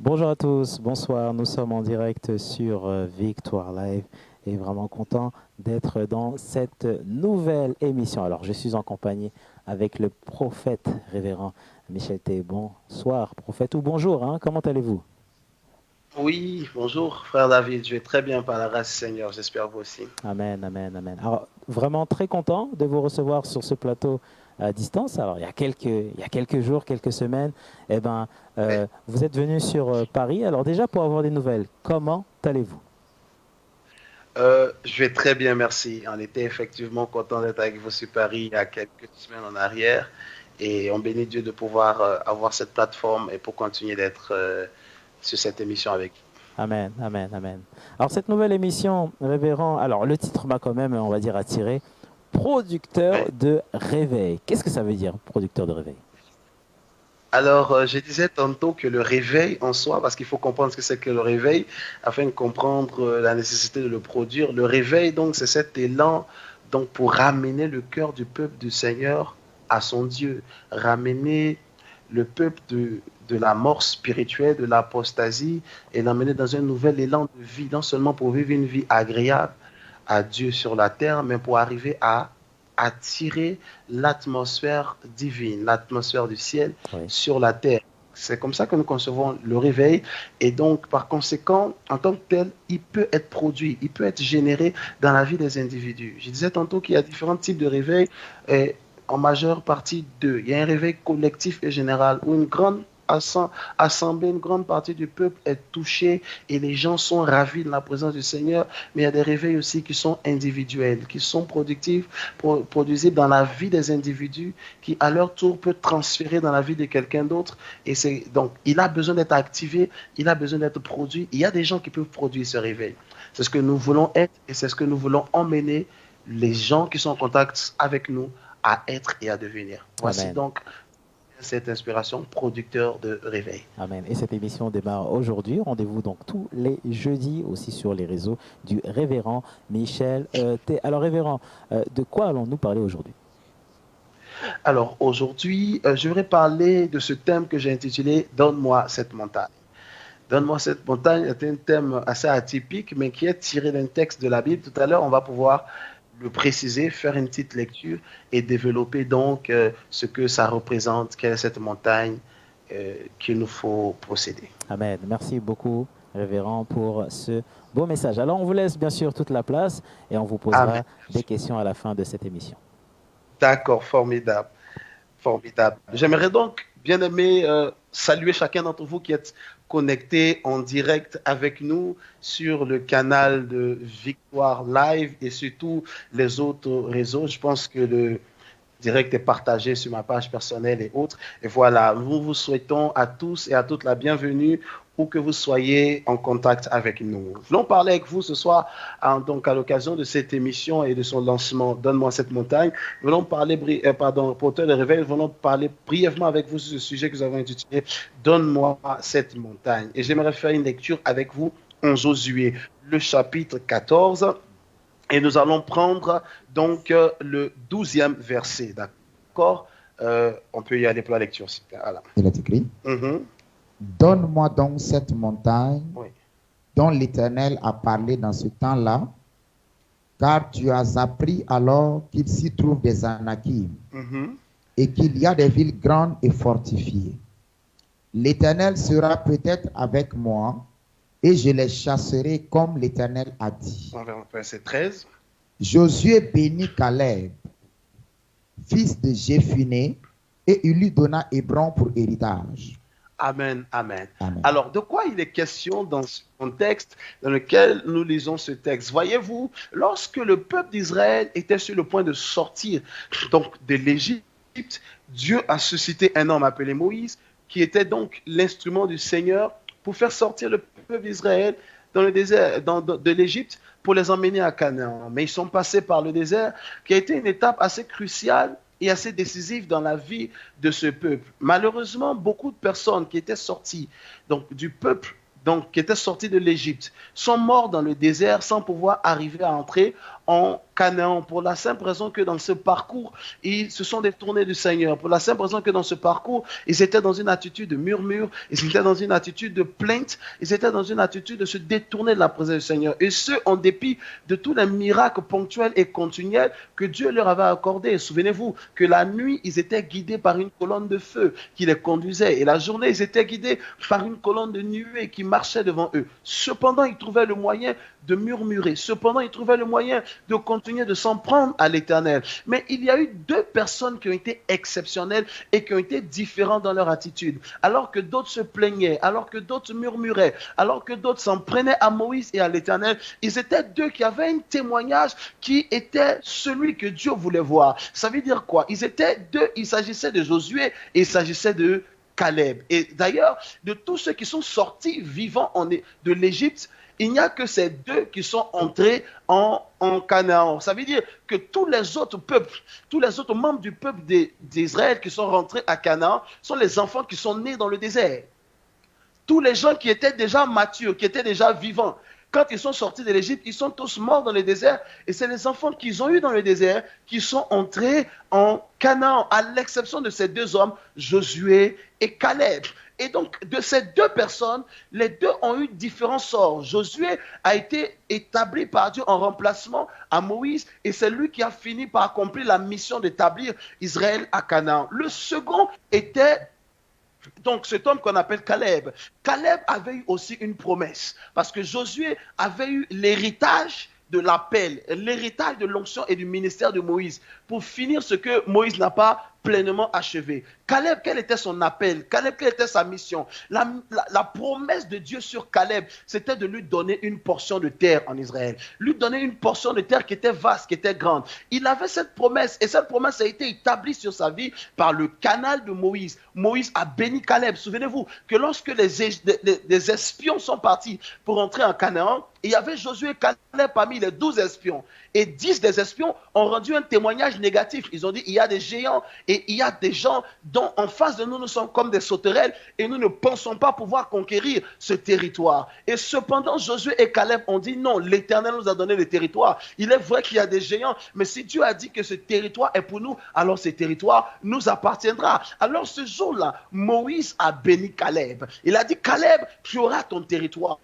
Bonjour à tous, bonsoir. Nous sommes en direct sur Victoire Live et vraiment content d'être dans cette nouvelle émission. Alors, je suis en compagnie avec le prophète révérend Michel T. Bonsoir, prophète, ou bonjour, hein, comment allez-vous? Oui, bonjour, frère David. Je vais très bien par la grâce du Seigneur. J'espère vous aussi. Amen, amen, amen. Alors, vraiment très content de vous recevoir sur ce plateau à distance. Alors, il y a quelques jours, quelques semaines, eh ben, Oui. vous êtes venu sur Paris. Alors, déjà, pour avoir des nouvelles, comment allez-vous? Je vais très bien, merci. On était effectivement content d'être avec vous sur Paris il y a quelques semaines en arrière. Et on bénit Dieu de pouvoir avoir cette plateforme et pour continuer d'être sur cette émission avec vous. Amen, amen, amen. Alors cette nouvelle émission, Révérend, alors le titre m'a quand même, on va dire, attiré. Producteur Oui. de réveil. Qu'est-ce que ça veut dire, producteur de réveil? Alors, je disais tantôt que le réveil en soi, parce qu'il faut comprendre ce que c'est que le réveil, afin de comprendre la nécessité de le produire. Le réveil, donc, c'est cet élan donc, pour ramener le cœur du peuple du Seigneur à son Dieu, ramener le peuple de la mort spirituelle, de l'apostasie, et l'emmener dans un nouvel élan de vie, non seulement pour vivre une vie agréable à Dieu sur la terre, mais pour arriver à attirer l'atmosphère divine, l'atmosphère du ciel Oui. sur la terre. C'est comme ça que nous concevons le réveil. Et donc, par conséquent, en tant que tel, il peut être produit, il peut être généré dans la vie des individus. Je disais tantôt qu'il y a différents types de réveils, et en majeure partie deux. Il y a un réveil collectif et général où une grande assemblée, une grande partie du peuple est touchée et les gens sont ravis de la présence du Seigneur. Mais il y a des réveils aussi qui sont individuels, qui sont productifs, produisibles dans la vie des individus, qui à leur tour peut transférer dans la vie de quelqu'un d'autre. Et c'est donc, il a besoin d'être activé, il a besoin d'être produit. Il y a des gens qui peuvent produire ce réveil. C'est ce que nous voulons être et c'est ce que nous voulons emmener les gens qui sont en contact avec nous à être et à devenir. Voici Amen, donc cette inspiration producteur de réveil. amen. Et cette émission démarre aujourd'hui. Rendez-vous donc tous les jeudis aussi sur les réseaux du révérend Michel T. Alors, révérend, de quoi allons-nous parler aujourd'hui? Alors aujourd'hui, je voudrais parler de ce thème que j'ai intitulé Donne-moi cette montagne. Donne-moi cette montagne est un thème assez atypique, mais qui est tiré d'un texte de la Bible. Tout à l'heure, on va pouvoir le préciser, faire une petite lecture et développer donc ce que ça représente, quelle est cette montagne qu'il nous faut procéder. Amen. Merci beaucoup, révérend, pour ce beau message. Alors, on vous laisse bien sûr toute la place et on vous Amen. posera des questions à la fin de cette émission. D'accord, formidable. Formidable. J'aimerais donc, bien aimé, saluer chacun d'entre vous qui êtes connectés en direct avec nous sur le canal de Victoire Live et surtout les autres réseaux. Je pense que le direct est partagé sur ma page personnelle et autres. Et voilà, nous vous souhaitons à tous et à toutes la bienvenue où que vous soyez en contact avec nous. Nous voulons parler avec vous ce soir, donc à l'occasion de cette émission et de son lancement Donne-moi cette montagne. Nous voulons parler, pardon, porteur de réveil, nous voulons parler brièvement avec vous sur ce sujet que nous avons intitulé Donne-moi cette montagne. Et j'aimerais faire une lecture avec vous en Josué, le chapitre 14. Et nous allons prendre donc le 12e verset, d'accord. On peut y aller pour la lecture. Voilà. Il est écrit, Mhm. donne-moi donc cette montagne Oui. dont l'Éternel a parlé dans ce temps-là, car tu as appris alors qu'il s'y trouve des Anakim Mhm. et qu'il y a des villes grandes et fortifiées. L'Éternel sera peut-être avec moi et je les chasserai comme l'Éternel a dit. On va verset 13. Josué bénit Caleb, fils de Jéphuné, et il lui donna Hébron pour héritage. Amen, amen. Amen. Alors, de quoi il est question dans ce contexte dans lequel nous lisons ce texte? Voyez-vous, lorsque le peuple d'Israël était sur le point de sortir donc de l'Égypte, Dieu a suscité un homme appelé Moïse, qui était donc l'instrument du Seigneur pour faire sortir le peuple d'Israël dans le désert de l'Égypte pour les emmener à Canaan. Mais ils sont passés par le désert, qui a été une étape assez cruciale et assez décisive dans la vie de ce peuple. Malheureusement, beaucoup de personnes qui étaient sorties donc, du peuple, donc, qui étaient sorties de l'Égypte, sont morts dans le désert sans pouvoir arriver à entrer en Canaan, pour la simple raison que dans ce parcours, ils se sont détournés du Seigneur, pour la simple raison que dans ce parcours, ils étaient dans une attitude de murmure, ils étaient dans une attitude de plainte, ils étaient dans une attitude de se détourner de la présence du Seigneur, et ce, en dépit de tous les miracles ponctuels et continuels que Dieu leur avait accordés. Souvenez-vous que la nuit, ils étaient guidés par une colonne de feu qui les conduisait, et la journée, ils étaient guidés par une colonne de nuée qui marchait devant eux. Cependant, ils trouvaient le moyen de murmurer. Cependant, ils trouvaient le moyen de continuer de s'en prendre à l'Éternel. Mais il y a eu deux personnes qui ont été exceptionnelles et qui ont été différentes dans leur attitude. Alors que d'autres se plaignaient, alors que d'autres murmuraient, alors que d'autres s'en prenaient à Moïse et à l'Éternel, ils étaient deux qui avaient un témoignage qui était celui que Dieu voulait voir. Ça veut dire quoi? Ils étaient deux, il s'agissait de Josué et il s'agissait de Caleb. Et d'ailleurs, de tous ceux qui sont sortis vivants de l'Égypte, il n'y a que ces deux qui sont entrés en Canaan. Ça veut dire que tous les autres peuples, tous les autres membres du peuple d'Israël qui sont rentrés à Canaan sont les enfants qui sont nés dans le désert. Tous les gens qui étaient déjà matures, qui étaient déjà vivants, quand ils sont sortis de l'Égypte, ils sont tous morts dans le désert. Et c'est les enfants qu'ils ont eus dans le désert qui sont entrés en Canaan, à l'exception de ces deux hommes, Josué et Caleb. Et donc, de ces deux personnes, les deux ont eu différents sorts. Josué a été établi par Dieu en remplacement à Moïse, et c'est lui qui a fini par accomplir la mission d'établir Israël à Canaan. Le second était donc cet homme qu'on appelle Caleb. Caleb avait eu aussi une promesse, parce que Josué avait eu l'héritage de l'appel, l'héritage de l'onction et du ministère de Moïse, pour finir ce que Moïse n'a pas pleinement achevé. Caleb, quel était son appel? Caleb, quelle était sa mission? La promesse de Dieu sur Caleb, c'était de lui donner une portion de terre en Israël. Lui donner une portion de terre qui était vaste, qui était grande. Il avait cette promesse, et cette promesse a été établie sur sa vie par le canal de Moïse. Moïse a béni Caleb. Souvenez-vous que lorsque les espions sont partis pour entrer en Canaan, il y avait Josué et Caleb parmi les 12 espions. Et 10 des espions ont rendu un témoignage négatif. Ils ont dit, il y a des géants et il y a des gens dont en face de nous, nous sommes comme des sauterelles et nous ne pensons pas pouvoir conquérir ce territoire. Et cependant, Josué et Caleb ont dit, non, l'Éternel nous a donné le territoire. Il est vrai qu'il y a des géants, mais si Dieu a dit que ce territoire est pour nous, alors ce territoire nous appartiendra. Alors ce jour-là, Moïse a béni Caleb. Il a dit, Caleb, tu auras ton territoire.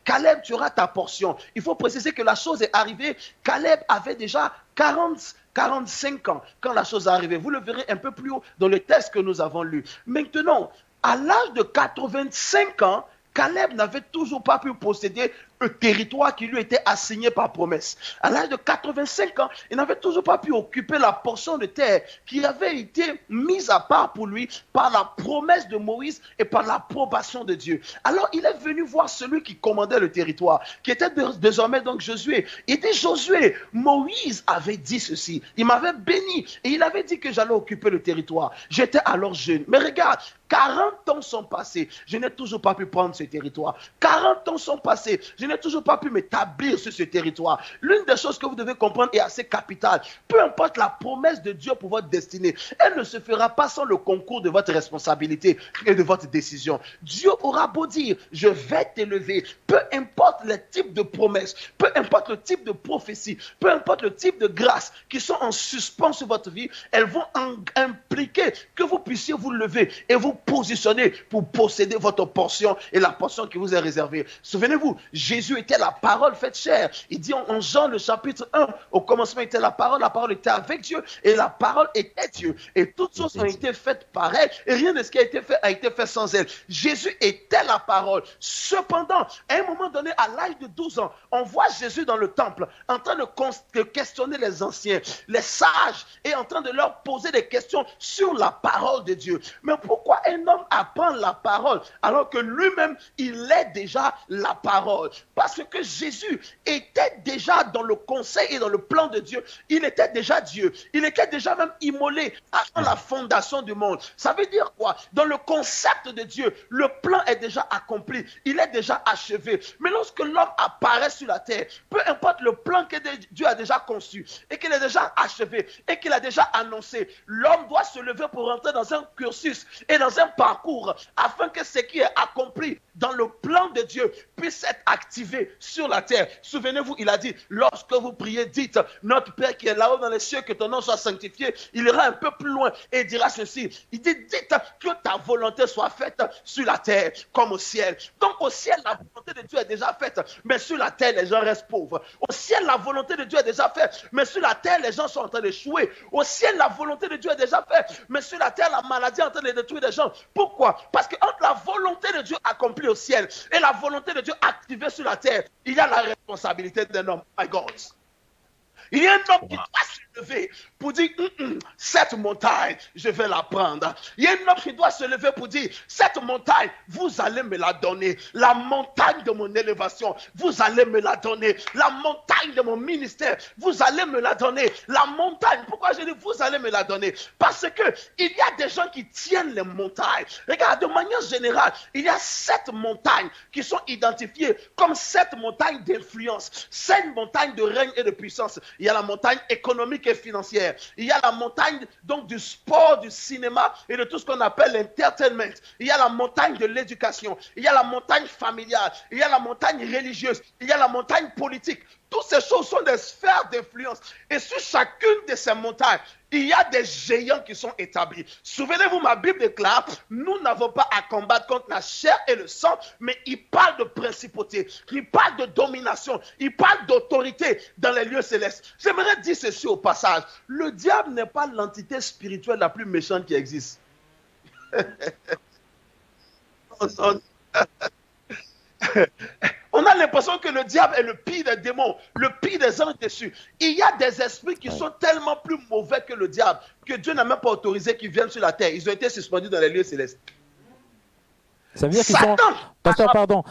Caleb, tu auras ta portion. Il faut préciser que la chose est arrivée. Caleb avait déjà 45 ans quand la chose est arrivée. Vous le verrez un peu plus haut dans le texte que nous avons lu. Maintenant, à l'âge de 85 ans, Caleb n'avait toujours pas pu posséder le territoire qui lui était assigné par promesse. À l'âge de 85 ans, il n'avait toujours pas pu occuper la portion de terre qui avait été mise à part pour lui par la promesse de Moïse et par l'approbation de Dieu. Alors, il est venu voir celui qui commandait le territoire, qui était désormais donc Josué. Il dit, Josué, Moïse avait dit ceci. Il m'avait béni et il avait dit que j'allais occuper le territoire. J'étais alors jeune. Mais regarde, 40 ans sont passés. Je n'ai toujours pas pu prendre ce territoire. 40 ans sont passés. Je n'ai toujours pas pu m'établir sur ce territoire. L'une des choses que vous devez comprendre est assez capitale. Peu importe la promesse de Dieu pour votre destinée, elle ne se fera pas sans le concours de votre responsabilité et de votre décision. Dieu aura beau dire, je vais t'élever. Peu importe le type de promesse, peu importe le type de prophétie, peu importe le type de grâce qui sont en suspens sur votre vie, elles vont impliquer que vous puissiez vous lever et vous positionner pour posséder votre portion et la portion qui vous est réservée. Souvenez-vous, Jésus était la parole faite chair. Il dit en Jean le chapitre 1, au commencement était la parole était avec Dieu et la parole était Dieu. Et toutes choses ont été faites par elle et rien de ce qui a été fait sans elle. Jésus était la parole. Cependant, à un moment donné, à l'âge de 12 ans, on voit Jésus dans le temple en train de questionner les anciens, les sages, et en train de leur poser des questions sur la parole de Dieu. Mais pourquoi un homme apprend la parole alors que lui-même, il est déjà la parole? Parce que Jésus était déjà dans le conseil et dans le plan de Dieu. Il était déjà Dieu. Il était déjà même immolé avant la fondation du monde. Ça veut dire quoi? Dans le concept de Dieu, le plan est déjà accompli. Il est déjà achevé. Mais lorsque l'homme apparaît sur la terre, peu importe le plan que Dieu a déjà conçu et qu'il a déjà achevé et qu'il a déjà annoncé, l'homme doit se lever pour entrer dans un cursus et dans un parcours afin que ce qui est accompli dans le plan de Dieu puisse être activé sur la terre. Souvenez-vous, il a dit, lorsque vous priez, dites, notre Père qui est là-haut dans les cieux, que ton nom soit sanctifié. Il ira un peu plus loin et dira ceci. Il dit, dites que ta volonté soit faite sur la terre comme au ciel. Donc au ciel, la volonté de Dieu est déjà faite, mais sur la terre, les gens restent pauvres. Au ciel, la volonté de Dieu est déjà faite, mais sur la terre, les gens sont en train d'échouer. Au ciel, la volonté de Dieu est déjà faite, mais sur la terre, la maladie est en train de détruire les gens. Pourquoi? Parce que entre la volonté de Dieu accomplie au ciel et la volonté de Dieu activée sur la terre, il y a la responsabilité d'un homme. My God. Il y a un homme qui doit se lever pour dire, cette montagne, je vais la prendre. Il y a un homme qui doit se lever pour dire, cette montagne, vous allez me la donner. La montagne de mon élévation, vous allez me la donner. La montagne de mon ministère, vous allez me la donner. La montagne, pourquoi je dis vous allez me la donner? Parce que il y a des gens qui tiennent les montagnes. Regarde, de manière générale, il y a 7 montagnes qui sont identifiées comme 7 montagnes d'influence, 7 montagnes de règne et de puissance. Il y a la montagne économique et financière. Il y a la montagne donc du sport, du cinéma et de tout ce qu'on appelle l'entertainment. Il y a la montagne de l'éducation. Il y a la montagne familiale. Il y a la montagne religieuse. Il y a la montagne politique. Toutes ces choses sont des sphères d'influence. Et sur chacune de ces montagnes, il y a des géants qui sont établis. Souvenez-vous, ma Bible déclare, nous n'avons pas à combattre contre la chair et le sang, mais il parle de principauté, il parle de domination, il parle d'autorité dans les lieux célestes. J'aimerais dire ceci au passage. Le diable n'est pas l'entité spirituelle la plus méchante qui existe. On a l'impression que le diable est le pire des démons, le pire des anges déçus. Il y a des esprits qui sont tellement plus mauvais que le diable que Dieu n'a même pas autorisé qu'ils viennent sur la terre. Ils ont été suspendus dans les lieux célestes. Ça veut dire qu'ils sont... Pasteur, pardon.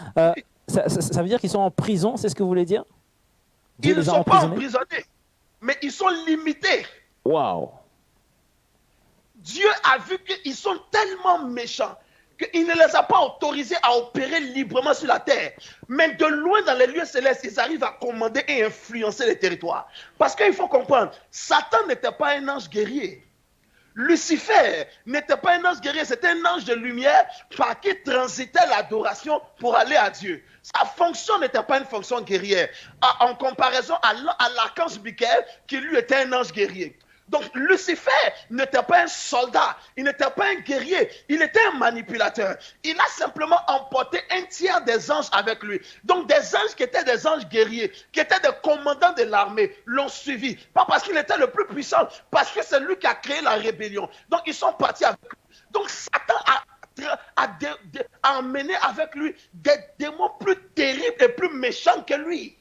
Ça veut dire qu'ils sont en prison, c'est ce que vous voulez dire? Ils ne sont pas emprisonnés, mais ils sont limités. Waouh! Dieu a vu qu'ils sont tellement méchants qu'il ne les a pas autorisés à opérer librement sur la terre. Mais de loin dans les lieux célestes, ils arrivent à commander et influencer les territoires. Parce qu'il faut comprendre, Satan n'était pas un ange guerrier. Lucifer n'était pas un ange guerrier, c'était un ange de lumière par qui transitait l'adoration pour aller à Dieu. Sa fonction n'était pas une fonction guerrière, en comparaison à l'archange Michael qui lui était un ange guerrier. Donc Lucifer n'était pas un soldat, il n'était pas un guerrier, il était un manipulateur. Il a simplement emporté un tiers des anges avec lui. Donc des anges qui étaient des anges guerriers, qui étaient des commandants de l'armée, l'ont suivi. Pas parce qu'il était le plus puissant, parce que c'est lui qui a créé la rébellion. Donc ils sont partis avec lui. Donc Satan a emmené avec lui des démons plus terribles et plus méchants que lui.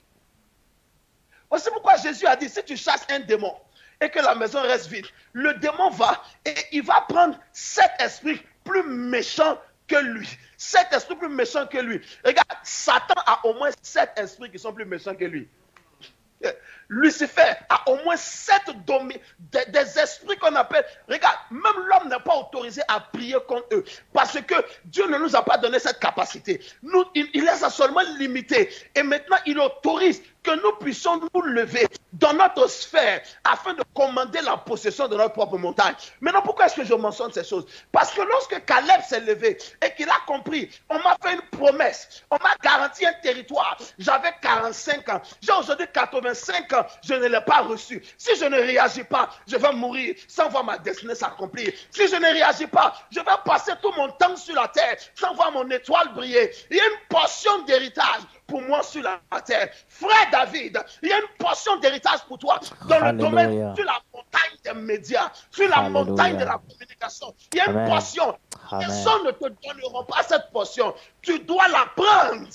C'est pourquoi Jésus a dit, si tu chasses un démon, et que la maison reste vide, le démon va et il va prendre 7 esprits plus méchants que lui. 7 esprits plus méchants que lui. Regarde, Satan a au moins 7 esprits qui sont plus méchants que lui. Lucifer a au moins 7 des esprits qu'on appelle. Regarde, même l'homme n'est pas autorisé à prier contre eux. Parce que Dieu ne nous a pas donné cette capacité. Il les a seulement limités. Et maintenant, il autorise que nous puissions nous lever dans notre sphère afin de commander la possession de notre propre montagne. Maintenant, pourquoi est-ce que je mentionne ces choses? Parce que lorsque Caleb s'est levé et qu'il a compris, on m'a fait une promesse, on m'a garanti un territoire. J'avais 45 ans, j'ai aujourd'hui 85 ans, je ne l'ai pas reçu. Si je ne réagis pas, je vais mourir sans voir ma destinée s'accomplir. Si je ne réagis pas, je vais passer tout mon temps sur la terre sans voir mon étoile briller. Il y a une portion d'héritage pour moi sur la terre. Frère David, il y a une portion d'héritage pour toi dans le domaine, sur la montagne des médias, sur la montagne de la communication. Il y a une portion. Les gens ne te donneront pas cette portion. Tu dois la prendre.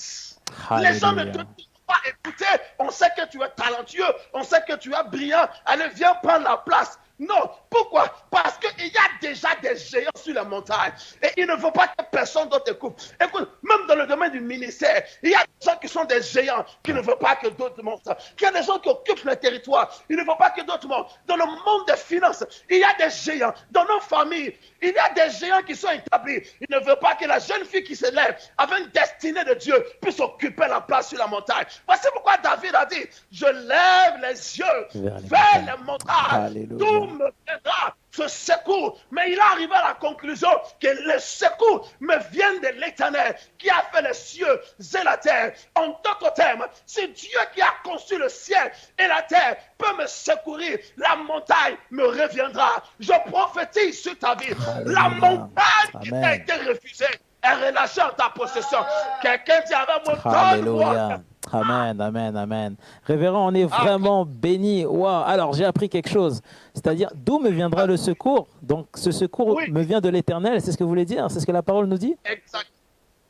Les gens ne te diront pas, écoutez, on sait que tu es talentueux, on sait que tu es brillant. Allez, viens prendre la place. Non. Pourquoi? Parce qu'il y a déjà des géants sur la montagne. Et il ne veut pas que personne d'autre écoute. Écoute, même dans le domaine du ministère, il y a des gens qui sont des géants qui ne veulent pas que d'autres montent. Il y a des gens qui occupent le territoire. Ils ne veulent pas que d'autres montent. Dans le monde des finances, il y a des géants. Dans nos familles, il y a des géants qui sont établis. Ils ne veulent pas que la jeune fille qui se lève avec une destinée de Dieu puisse occuper la place sur la montagne. Voici pourquoi David a dit, je lève les yeux vers les montagnes. D'où me viendra ce secours? Mais il est arrivé à la conclusion que le secours me vient de l'Éternel qui a fait les cieux et la terre. En d'autres termes, c'est Dieu qui a conçu le ciel et la terre peut me secourir. La montagne me reviendra. Je prophétise sur ta vie. La montagne qui t'a été refusée est relâchée en ta possession. Quelqu'un dit avec moi, donne-moi. Amen, amen, amen. Révérend, on est vraiment béni. Wow. Alors, j'ai appris quelque chose. C'est-à-dire, d'où me viendra le secours? Donc, ce secours me vient de l'Éternel. C'est ce que vous voulez dire? C'est ce que la parole nous dit?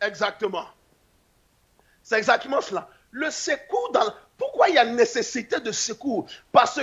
Exactement. C'est exactement cela. Le secours, pourquoi il y a nécessité de secours? Parce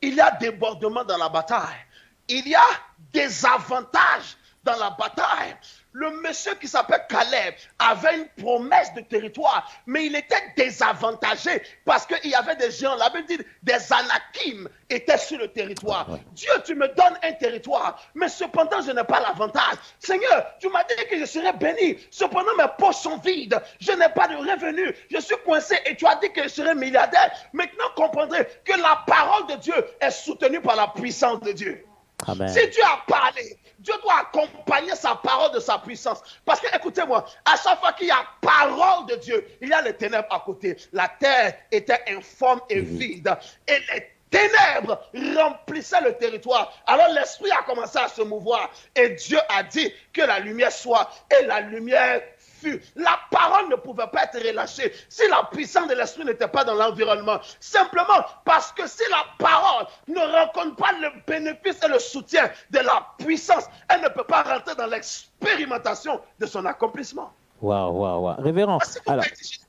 qu'il y a débordement dans la bataille. Il y a des avantages dans la bataille. Le monsieur qui s'appelle Caleb avait une promesse de territoire, mais il était désavantagé parce qu'il y avait des géants, la Bible dit des Anakim étaient sur le territoire. Dieu, tu me donnes un territoire, mais cependant je n'ai pas l'avantage. Seigneur, tu m'as dit que je serais béni, cependant mes poches sont vides, je n'ai pas de revenus, je suis coincé et tu as dit que je serais milliardaire. Maintenant comprendrez que la parole de Dieu est soutenue par la puissance de Dieu. Amen. Si Dieu a parlé, Dieu doit accompagner sa parole de sa puissance. Parce que, écoutez-moi, à chaque fois qu'il y a parole de Dieu, il y a les ténèbres à côté. La terre était informe et vide. Et les ténèbres remplissaient le territoire. Alors l'esprit a commencé à se mouvoir. Et Dieu a dit que la lumière soit. Et la lumière fut. La parole ne pouvait pas être relâchée si la puissance de l'esprit n'était pas dans l'environnement. Simplement parce que si la parole ne rencontre pas le bénéfice et le soutien de la puissance, elle ne peut pas rentrer dans l'expérimentation de son accomplissement. Waouh. Révérend, alors,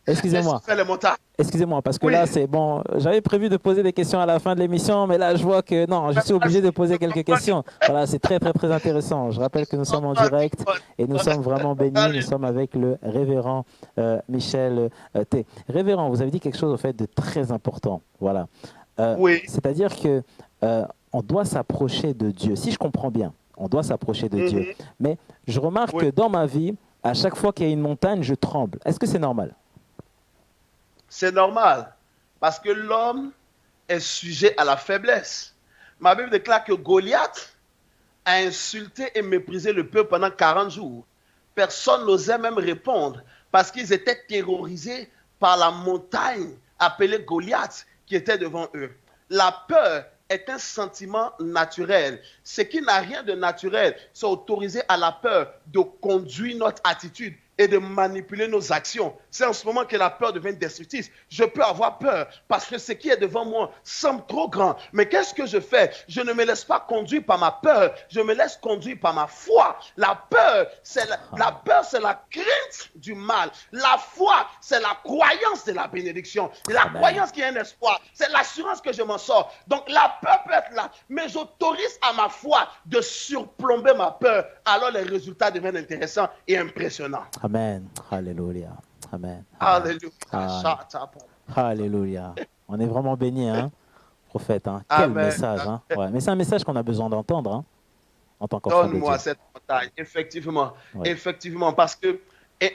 excusez-moi, parce que là, c'est bon. J'avais prévu de poser des questions à la fin de l'émission, mais là, je vois que non, je suis obligé de poser quelques questions. Voilà, c'est très intéressant. Je rappelle que nous sommes en direct et nous sommes vraiment bénis. Nous sommes avec le révérend Michel T. Révérend, vous avez dit quelque chose, au fait, de très important. Voilà. C'est-à-dire que on doit s'approcher de Dieu. Si je comprends bien, on doit s'approcher de Dieu. Mais je remarque que dans ma vie, à chaque fois qu'il y a une montagne, je tremble. Est-ce que c'est normal? C'est normal, parce que l'homme est sujet à la faiblesse. Ma Bible déclare que Goliath a insulté et méprisé le peuple pendant 40 jours. Personne n'osait même répondre, parce qu'ils étaient terrorisés par la montagne appelée Goliath qui était devant eux. La peur est un sentiment naturel. Ce qui n'a rien de naturel, c'est autoriser à la peur de conduire notre attitude et de manipuler nos actions. C'est en ce moment que la peur devient destructrice. Je peux avoir peur parce que ce qui est devant moi semble trop grand. Mais qu'est-ce que je fais? Je ne me laisse pas conduire par ma peur. Je me laisse conduire par ma foi. La peur, c'est la crainte du mal. La foi, c'est la croyance de la bénédiction. La croyance qui est un espoir. C'est l'assurance que je m'en sors. Donc la peur peut être là. Mais j'autorise à ma foi de surplomber ma peur. Alors les résultats deviennent intéressants et impressionnants. Amen. Alléluia. Amen. Alléluia. Alléluia. On est vraiment bénis, hein, prophète. Hein. Quel message. Hein. Ouais. Mais c'est un message qu'on a besoin d'entendre, hein, en tant qu'enfant de Dieu. Donne-moi cette montagne. Effectivement. Effectivement. Parce que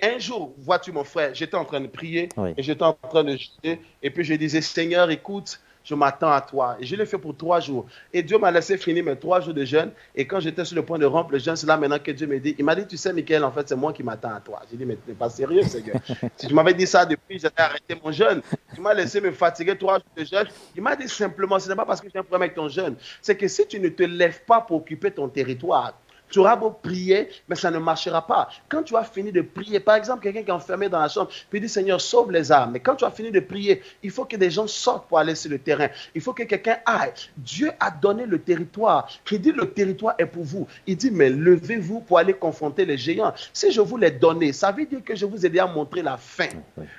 un jour, vois-tu mon frère, j'étais en train de prier et j'étais en train de jeûner. Et puis je disais, Seigneur, écoute, je m'attends à toi. Et je l'ai fait pour 3 jours. Et Dieu m'a laissé finir mes 3 jours de jeûne. Et quand j'étais sur le point de rompre le jeûne, c'est là maintenant que Dieu me dit, il m'a dit, tu sais, Michael, en fait, c'est moi qui m'attends à toi. J'ai dit, mais tu n'es pas sérieux, Seigneur. Si tu m'avais dit ça depuis, j'allais arrêter mon jeûne. Tu m'as laissé me fatiguer 3 jours de jeûne. Il m'a dit simplement, ce n'est pas parce que j'ai un problème avec ton jeûne. C'est que si tu ne te lèves pas pour occuper ton territoire, Tu auras beau prier, mais ça ne marchera pas. Quand tu as fini de prier, par exemple, quelqu'un qui est enfermé dans la chambre, puis dit, Seigneur, sauve les âmes. Mais quand tu as fini de prier, il faut que des gens sortent pour aller sur le terrain. Il faut que quelqu'un aille. Dieu a donné le territoire. Il dit, le territoire est pour vous. Il dit, mais levez-vous pour aller confronter les géants. Si je vous l'ai donné, ça veut dire que je vous ai déjà montré la fin.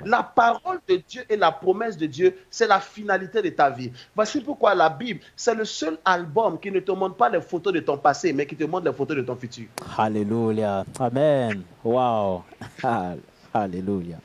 La parole de Dieu et la promesse de Dieu, c'est la finalité de ta vie. Voici pourquoi la Bible, c'est le seul album qui ne te montre pas les photos de ton passé, mais qui te montre les photos de ton futur. Alléluia. Amen. Wow. Alléluia.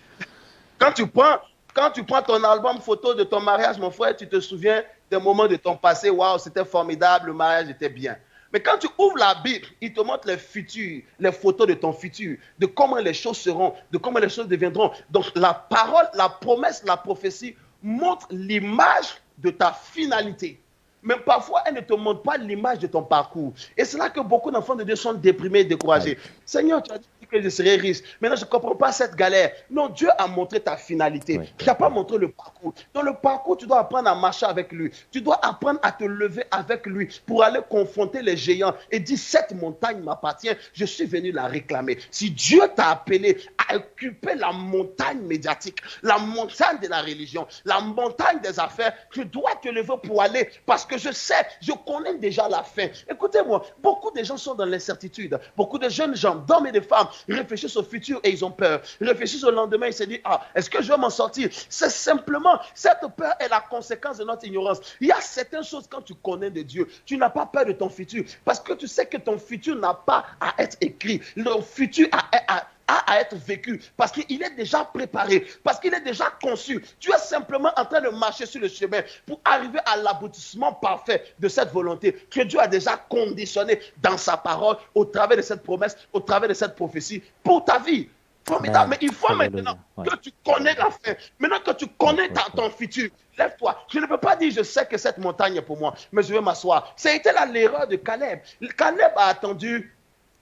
Quand tu prends ton album photo de ton mariage, mon frère, tu te souviens des moments de ton passé. Waouh, c'était formidable, le mariage était bien. Mais quand tu ouvres la Bible, il te montre les futurs, les photos de ton futur, de comment les choses seront, de comment les choses deviendront. Donc la parole, la promesse, la prophétie montre l'image de ta finalité. Mais parfois, elle ne te montre pas l'image de ton parcours. Et c'est là que beaucoup d'enfants de Dieu sont déprimés, découragés. Seigneur, tu as dit que je serais riche. Maintenant, je ne comprends pas cette galère. Non, Dieu a montré ta finalité. Il n'a pas montré le parcours. Dans le parcours, tu dois apprendre à marcher avec lui. Tu dois apprendre à te lever avec lui pour aller confronter les géants et dire, cette montagne m'appartient, je suis venu la réclamer. Si Dieu t'a appelé à occuper la montagne médiatique, la montagne de la religion, la montagne des affaires, tu dois te lever pour aller parce que je sais, je connais déjà la fin. Écoutez-moi, beaucoup de gens sont dans l'incertitude. Beaucoup de jeunes gens, d'hommes et de femmes, réfléchissent au futur et ils ont peur. Ils réfléchissent au lendemain et se disent, est-ce que je vais m'en sortir? C'est simplement, cette peur est la conséquence de notre ignorance. Il y a certaines choses quand tu connais de Dieu, tu n'as pas peur de ton futur parce que tu sais que ton futur n'a pas à être écrit. Le futur a à être vécu parce qu'il est déjà préparé, parce qu'il est déjà conçu. Tu es simplement en train de marcher sur le chemin pour arriver à l'aboutissement parfait de cette volonté que Dieu a déjà conditionnée dans sa parole au travers de cette promesse, au travers de cette prophétie pour ta vie. Formidable. Mais il faut maintenant que tu connais la fin. Maintenant que tu connais ton futur, lève-toi. Je ne peux pas dire je sais que cette montagne est pour moi, mais je vais m'asseoir. C'était là l'erreur de Caleb. Caleb a attendu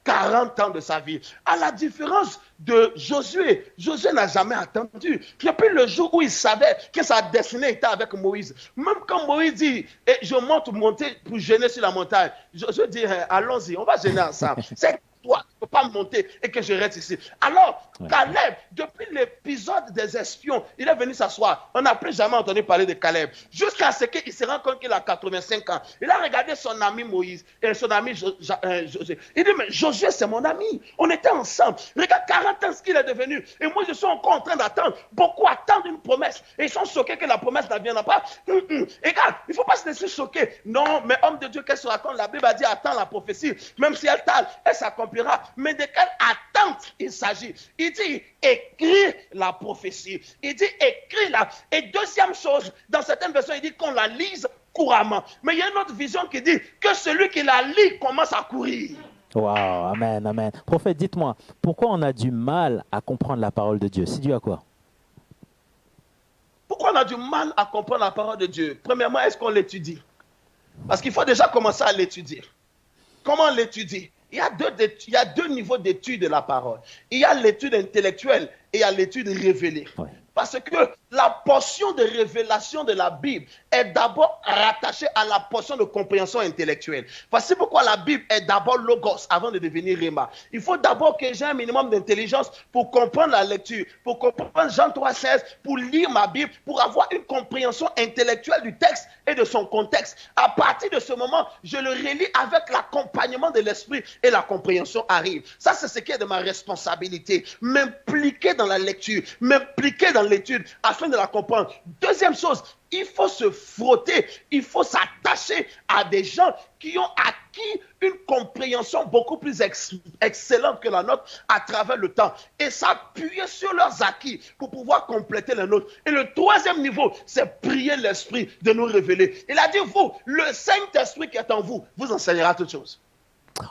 40 ans de sa vie. À la différence de Josué, Josué n'a jamais attendu. Depuis le jour où il savait que sa destinée était avec Moïse. Même quand Moïse dit, je monter pour gêner sur la montagne, Josué dit, allons-y, on va gêner ensemble. C'est toi, tu ne peux pas monter et que je reste ici. Alors, Caleb, depuis l'épisode des espions, il est venu s'asseoir. On n'a plus jamais entendu parler de Caleb. Jusqu'à ce qu'il se rende compte qu'il a 85 ans. Il a regardé son ami Moïse et son ami Josué. Il dit, mais Josué, c'est mon ami. On était ensemble. Regarde 40 ans ce qu'il est devenu. Et moi, je suis encore en train d'attendre. Beaucoup attendent une promesse. Et ils sont choqués que la promesse ne viendra pas. Regarde, il ne faut pas se laisser choquer. Non, mais homme de Dieu, qu'elle se raconte? La Bible a dit, attends la prophétie. Même si elle tarde, elle s'accomplira. Mais de quelle attente il s'agit? Il dit, écris la prophétie. Il dit, écris-la. Et deuxième chose, dans certaines versions, il dit qu'on la lise couramment. Mais il y a une autre vision qui dit que celui qui la lit commence à courir. Wow, amen, amen. Prophète, dites-moi, pourquoi on a du mal à comprendre la parole de Dieu? C'est dû à quoi? Pourquoi on a du mal à comprendre la parole de Dieu? Premièrement, est-ce qu'on l'étudie? Parce qu'il faut déjà commencer à l'étudier. Comment l'étudier? Il y a deux niveaux d'étude de la parole. Il y a l'étude intellectuelle et il y a l'étude révélée. Ouais. Parce que la portion de révélation de la Bible est d'abord rattachée à la portion de compréhension intellectuelle. Voici pourquoi la Bible est d'abord logos avant de devenir rhéma. Il faut d'abord que j'ai un minimum d'intelligence pour comprendre la lecture, pour comprendre Jean 3,16, pour lire ma Bible, pour avoir une compréhension intellectuelle du texte et de son contexte. À partir de ce moment, je le relis avec l'accompagnement de l'esprit et la compréhension arrive. Ça, c'est ce qui est de ma responsabilité. M'impliquer dans la lecture, m'impliquer dans l'étude afin de la comprendre. Deuxième chose, il faut se frotter, il faut s'attacher à des gens qui ont acquis une compréhension beaucoup plus excellente que la nôtre à travers le temps et s'appuyer sur leurs acquis pour pouvoir compléter les nôtres. Et le troisième niveau, c'est prier l'Esprit de nous révéler. Il a dit, vous, le Saint-Esprit qui est en vous, vous enseignera toutes choses.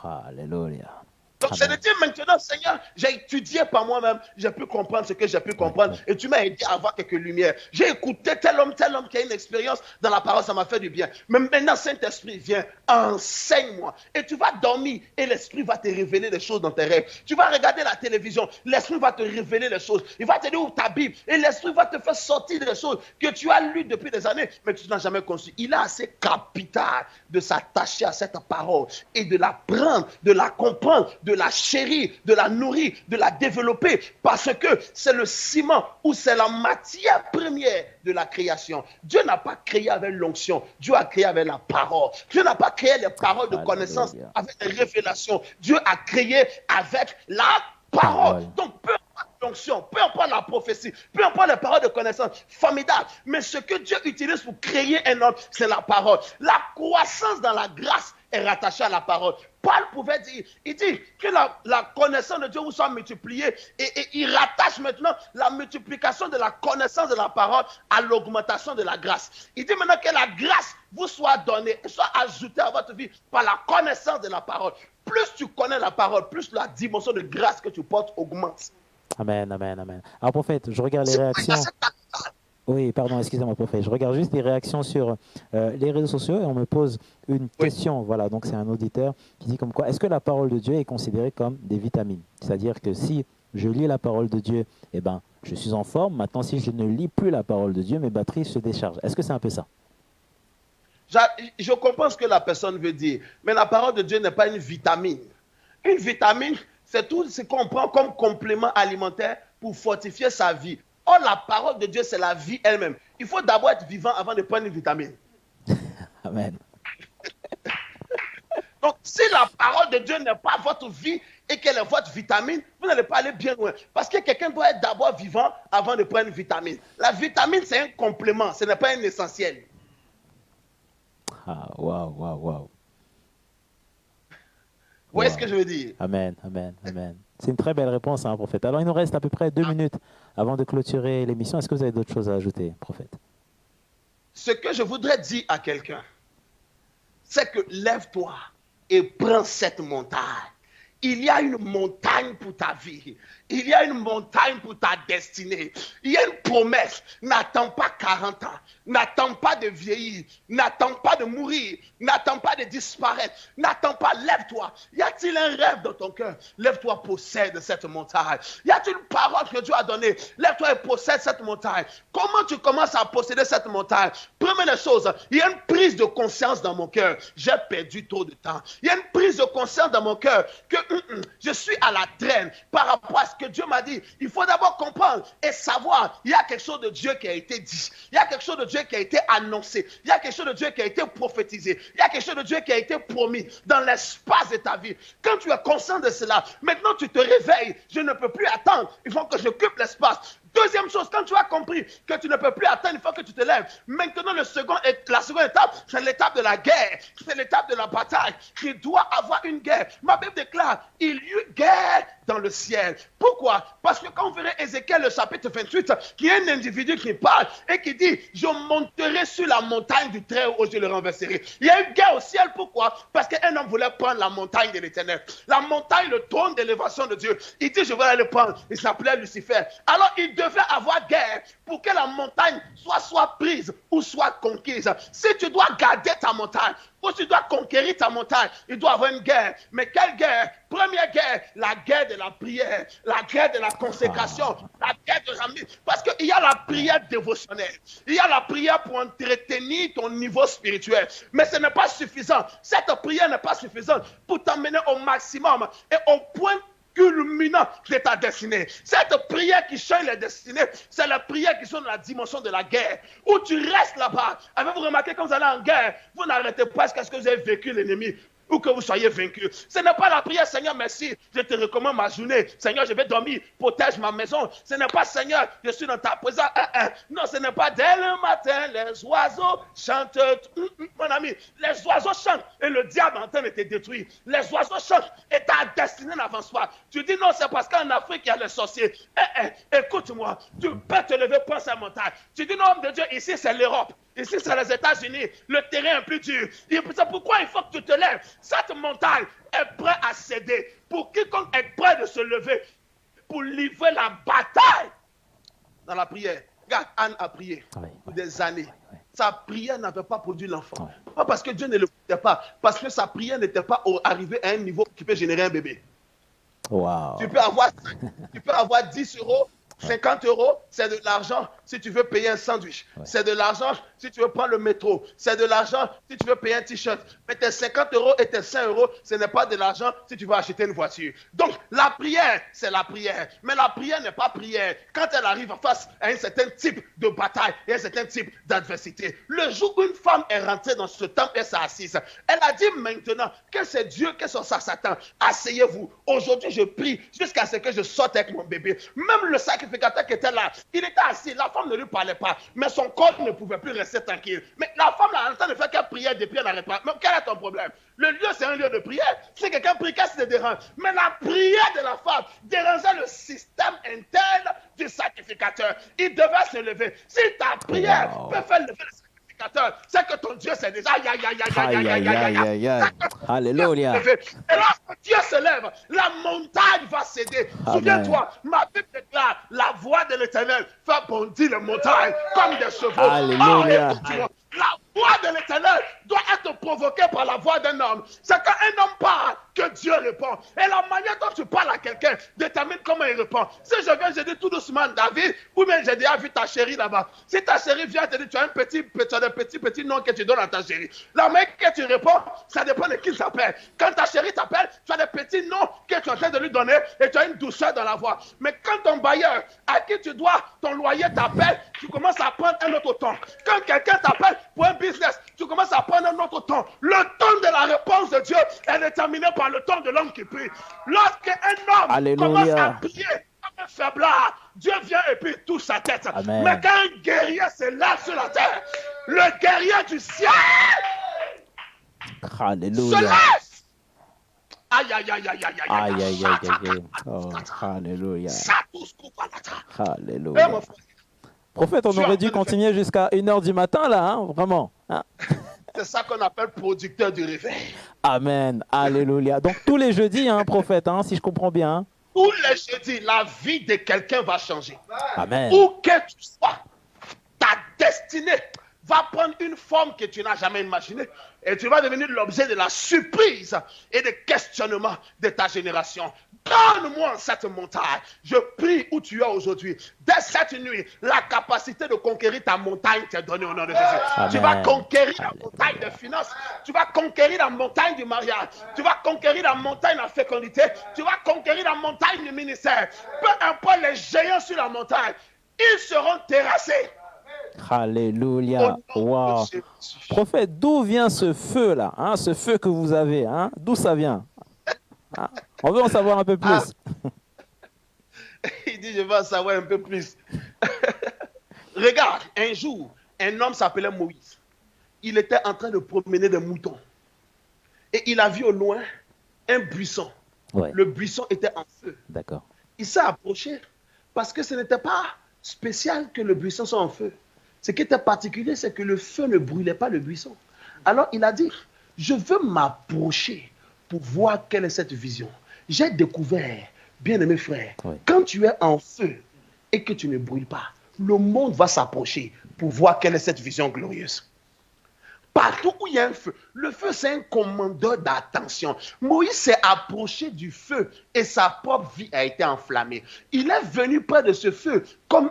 Alléluia. Donc, c'est de dire maintenant, Seigneur, j'ai étudié par moi-même, j'ai pu comprendre ce que j'ai pu comprendre et tu m'as aidé à avoir quelques lumières. J'ai écouté tel homme qui a une expérience dans la parole, ça m'a fait du bien. Mais maintenant, Saint-Esprit, viens, enseigne-moi. Et tu vas dormir et l'Esprit va te révéler des choses dans tes rêves. Tu vas regarder la télévision, l'Esprit va te révéler les choses. Il va te dire où ta Bible et l'Esprit va te faire sortir des choses que tu as lues depuis des années, mais que tu n'as jamais conçues. Il est assez capital de s'attacher à cette parole et de la prendre, de la comprendre, de la chérir, de la nourrir, de la développer, parce que c'est le ciment ou c'est la matière première de la création. Dieu n'a pas créé avec l'onction, Dieu a créé avec la parole. Dieu n'a pas créé les paroles de connaissance avec les révélations. Dieu a créé avec la parole. Donc, peu importe l'onction, peu importe la prophétie, peu importe les paroles de connaissance, formidable. Mais ce que Dieu utilise pour créer un homme, c'est la parole. La croissance dans la grâce est rattachée à la parole. Paul pouvait dire, il dit que la connaissance de Dieu vous soit multipliée et il rattache maintenant la multiplication de la connaissance de la parole à l'augmentation de la grâce. Il dit maintenant que la grâce vous soit donnée et soit ajoutée à votre vie par la connaissance de la parole. Plus tu connais la parole, plus la dimension de grâce que tu portes augmente. Amen, amen, amen. Alors, prophète, je regarde les réactions. Oui, pardon, excusez-moi, prophète. Je regarde juste les réactions sur les réseaux sociaux et on me pose une question. Voilà, donc c'est un auditeur qui dit comme quoi, est-ce que la parole de Dieu est considérée comme des vitamines? C'est-à-dire que si je lis la parole de Dieu, eh ben, je suis en forme. Maintenant, si je ne lis plus la parole de Dieu, mes batteries se déchargent. Est-ce que c'est un peu ça? Je comprends ce que la personne veut dire, mais la parole de Dieu n'est pas une vitamine. Une vitamine, c'est tout ce qu'on prend comme complément alimentaire pour fortifier sa vie. Or, la parole de Dieu, c'est la vie elle-même. Il faut d'abord être vivant avant de prendre une vitamine. Amen. Donc, si la parole de Dieu n'est pas votre vie et qu'elle est votre vitamine, vous n'allez pas aller bien loin. Parce que quelqu'un doit être d'abord vivant avant de prendre une vitamine. La vitamine, c'est un complément, ce n'est pas un essentiel. Ah, waouh, waouh, waouh. Vous voyez ce que je veux dire? Amen, amen, amen. C'est une très belle réponse, hein, prophète. Alors, il nous reste à peu près 2 minutes avant de clôturer l'émission. Est-ce que vous avez d'autres choses à ajouter, prophète? Ce que je voudrais dire à quelqu'un, c'est que lève-toi et prends cette montagne. Il y a une montagne pour ta vie. Il y a une montagne pour ta destinée. Il y a une promesse. N'attends pas 40 ans. N'attends pas de vieillir. N'attends pas de mourir. N'attends pas de disparaître. N'attends pas. Lève-toi. Y a-t-il un rêve dans ton cœur? Lève-toi, possède cette montagne. Y a-t-il une parole que Dieu a donnée? Lève-toi et possède cette montagne. Comment tu commences à posséder cette montagne? Première chose, il y a une prise de conscience dans mon cœur. J'ai perdu trop de temps. Il y a une prise de conscience dans mon cœur que je suis à la traîne par rapport à ce que Dieu m'a dit. Il faut d'abord comprendre et savoir, il y a quelque chose de Dieu qui a été dit. Il y a quelque chose de Dieu qui a été annoncé. Il y a quelque chose de Dieu qui a été prophétisé. Il y a quelque chose de Dieu qui a été promis dans l'espace de ta vie. Quand tu es conscient de cela, maintenant tu te réveilles. Je ne peux plus attendre. Il faut que j'occupe l'espace. Deuxième chose, quand tu as compris que tu ne peux plus attendre, il faut que tu te lèves. Maintenant, la seconde étape, c'est l'étape de la guerre. C'est l'étape de la bataille. Il doit avoir une guerre. Ma Bible déclare, il y eut guerre dans le ciel. Pourquoi? Parce que quand on verrait Ézéchiel, le chapitre 28, qui est un individu qui parle et qui dit, je monterai sur la montagne du Très-Haut où je le renverserai. Il y a une guerre au ciel. Pourquoi? Parce qu'un homme voulait prendre la montagne de l'Éternel. La montagne, le trône d'élévation de Dieu. Il dit, je vais aller le prendre. Il s'appelait Lucifer. Alors, il devait avoir guerre pour que la montagne soit prise ou soit conquise. Si tu dois garder ta montagne ou tu dois conquérir ta montagne, il doit y avoir une guerre. Mais quelle guerre? Première guerre, la guerre de la prière, la guerre de la consécration, la guerre de l'ami. Parce qu'il y a la prière dévotionnelle, il y a la prière pour entretenir ton niveau spirituel. Mais ce n'est pas suffisant. Cette prière n'est pas suffisante pour t'emmener au maximum et au point culminant de ta destinée. Cette prière qui change les destinées, c'est la prière qui sont dans la dimension de la guerre, où tu restes là-bas. Avez-vous remarqué quand vous allez en guerre, vous n'arrêtez pas jusqu'à ce que vous avez vécu l'ennemi ou que vous soyez vaincu. Ce n'est pas la prière, Seigneur, merci, je te recommande ma journée. Seigneur, je vais dormir, protège ma maison. Ce n'est pas, Seigneur, je suis dans ta présence. Non, ce n'est pas dès le matin, les oiseaux chantent. Mon ami, les oiseaux chantent et le diable est en train de te détruire. Les oiseaux chantent et ta destinée n'avance pas. Tu dis non, c'est parce qu'en Afrique, il y a les sorciers. Écoute-moi, tu peux te lever, prends cette montagne. Tu dis non, homme de Dieu, ici, c'est l'Europe. Ici, c'est les États-Unis. Le terrain est plus dur. C'est pourquoi il faut que tu te lèves. Cette montagne est prête à céder. Pour quiconque est prêt de se lever pour livrer la bataille dans la prière. Regarde, Anne a prié pour des années. Sa prière n'avait pas produit l'enfant. Pas parce que Dieu ne le voulait pas, parce que sa prière n'était pas arrivée à un niveau qui peut générer un bébé. Wow. Tu peux avoir 10 euros, 50 euros, c'est de l'argent si tu veux payer un sandwich. C'est de l'argent si tu veux prendre le métro. C'est de l'argent si tu veux payer un t-shirt. Mais tes 50 euros et tes 5 euros, ce n'est pas de l'argent si tu veux acheter une voiture. Donc, la prière, c'est la prière. Mais la prière n'est pas prière quand elle arrive face à un certain type de bataille et un certain type d'adversité. Le jour où une femme est rentrée dans ce temple et s'est assise, elle a dit maintenant que c'est Dieu, que c'est Satan. Asseyez-vous. Aujourd'hui, je prie jusqu'à ce que je sorte avec mon bébé. Même le sacrificateur qui était là, il était assis. La femme ne lui parlait pas, mais son corps ne pouvait plus rester tranquille. Mais la femme là, en train de faire qu'elle prière depuis, elle n'arrête pas. Mais quel est ton problème? Le lieu, c'est un lieu de prière. Si quelqu'un prie, qu'est-ce qui te dérange? Mais la prière de la femme dérangeait le système interne du sacrificateur. Il devait se lever. Si ta prière peut faire lever le sacrificateur, c'est que ton Dieu, c'est déjà Alléluia. Et lorsque Dieu se lève, la montagne va céder. Souviens-toi, ma Bible déclare la voix de l'Éternel fait bondir les montagnes comme des chevaux. Alléluia. La voix de l'Éternel doit être provoquée par la voix d'un homme. C'est quand un homme parle que Dieu répond. Et la manière dont tu parles à quelqu'un détermine comment il répond. Si je viens, je dis tout doucement David, ou bien j'ai déjà vu ta chérie là-bas. Si ta chérie vient te dire, tu as un petit nom que tu donnes à ta chérie. La manière que tu réponds, ça dépend de qui s'appelle. Quand ta chérie t'appelle, tu as des petits noms que tu es en train de lui donner et tu as une douceur dans la voix. Mais quand ton bailleur, à qui tu dois ton loyer t'appelle, tu commences à prendre un autre ton. Quand quelqu'un t'appelle pour un business, tu commences à prendre un autre ton. Le ton de la réponse de Dieu est déterminé par le ton de l'homme qui prie. Lorsqu'un homme commence à prier comme un faiblard, Dieu vient et puis touche sa tête. Amen. Mais quand un guerrier se lève sur la terre, le guerrier du ciel Alléluia. se lève. Aïe, aïe, aïe, aïe, aïe, Aïe, aïe, aïe, aïe. Oh, alléluia. Alléluia. Prophète, on aurait dû continuer jusqu'à 1h du matin, là, hein, vraiment. Hein? C'est ça qu'on appelle producteur du réveil. Amen. Alléluia. Donc, tous les jeudis, hein, prophète, hein, si je comprends bien. Tous les jeudis, la vie de quelqu'un va changer. Amen. Où que tu sois, ta destinée va prendre une forme que tu n'as jamais imaginée et tu vas devenir l'objet de la surprise et des questionnements de ta génération. Donne-moi cette montagne. Je prie où tu es aujourd'hui. Dès cette nuit, la capacité de conquérir ta montagne t'est donnée au nom de Jésus. Amen. Tu vas conquérir la montagne des finances. Tu vas conquérir la montagne du mariage. Tu vas conquérir la montagne de la fécondité. Tu vas conquérir la montagne du ministère. Peu importe les géants sur la montagne, ils seront terrassés. Alléluia. Wow. Prophète, d'où vient ce feu-là, hein, ce feu que vous avez, hein? D'où ça vient? Hein? On veut en savoir un peu plus. Il dit, je veux en savoir un peu plus. Regarde, un jour, un homme s'appelait Moïse. Il était en train de promener des moutons. Et il a vu au loin un buisson. Ouais. Le buisson était en feu. D'accord. Il s'est approché parce que ce n'était pas spécial que le buisson soit en feu. Ce qui était particulier, c'est que le feu ne brûlait pas le buisson. Alors il a dit, je veux m'approcher pour voir quelle est cette vision. J'ai découvert, bien-aimé frère, quand tu es en feu et que tu ne brûles pas, le monde va s'approcher pour voir quelle est cette vision glorieuse. Partout où il y a un feu, le feu c'est un commandeur d'attention. Moïse s'est approché du feu et sa propre vie a été enflammée. Il est venu près de ce feu comme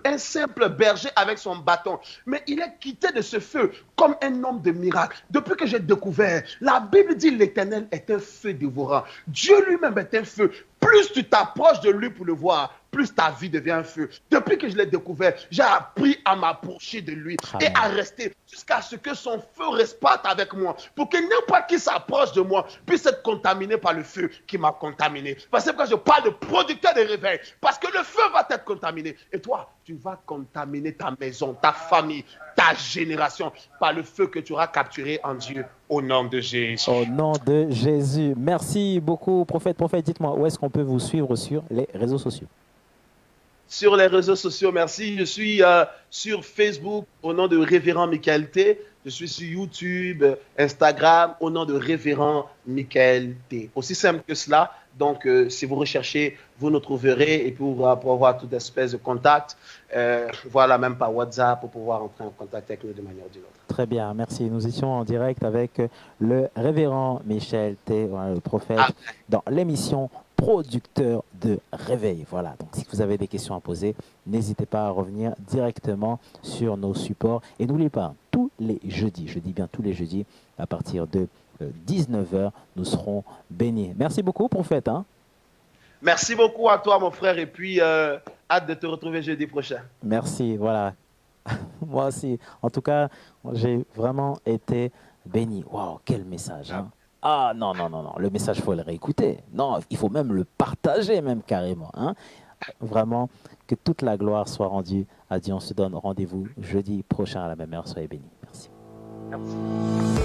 un simple berger avec son bâton. Mais il est quitté de ce feu comme un homme de miracle. Depuis que j'ai découvert, la Bible dit l'Éternel est un feu dévorant. Dieu lui-même est un feu. Plus tu t'approches de lui pour le voir, plus ta vie devient un feu. Depuis que je l'ai découvert, j'ai appris à m'approcher de lui et à rester jusqu'à ce que son feu reste avec moi. Pour que n'importe qui s'approche de moi puisse être contaminé par le feu qui m'a contaminé. Parce que quand je parle de producteur de réveil, parce que le feu va t'être contaminé. Et toi, tu vas contaminer ta maison, ta famille, ta génération par le feu que tu auras capturé en Dieu au nom de Jésus. Au nom de Jésus. Merci beaucoup, prophète. Prophète, dites-moi, où est-ce qu'on peut vous suivre sur les réseaux sociaux? sur les réseaux sociaux. Merci. Je suis sur Facebook au nom de Révérend Michael T. Je suis sur YouTube, Instagram au nom de Révérend Michael T. Aussi simple que cela. Donc, si vous recherchez, vous nous trouverez. Et pour avoir toute espèce de contact, voilà, même par WhatsApp, pour pouvoir entrer en contact avec nous de manière ou d'une autre. Très bien, merci. Nous étions en direct avec le révérend Michel T, voilà, le prophète, dans l'émission Producteur de Réveil. Voilà, donc si vous avez des questions à poser, n'hésitez pas à revenir directement sur nos supports. Et n'oubliez pas, tous les jeudis, je dis bien tous les jeudis, à partir de 19 h, nous serons bénis. Merci beaucoup, prophète. Hein. Merci beaucoup à toi, mon frère, et puis hâte de te retrouver jeudi prochain. Merci, voilà. Moi aussi. En tout cas, j'ai vraiment été béni. Waouh, quel message. Hein. Ah non, non, non, non. Le message, il faut le réécouter. Non, il faut même le partager, même carrément. Hein. Vraiment, que toute la gloire soit rendue à Dieu. On se donne rendez-vous jeudi prochain à la même heure. Soyez bénis. Merci. Merci.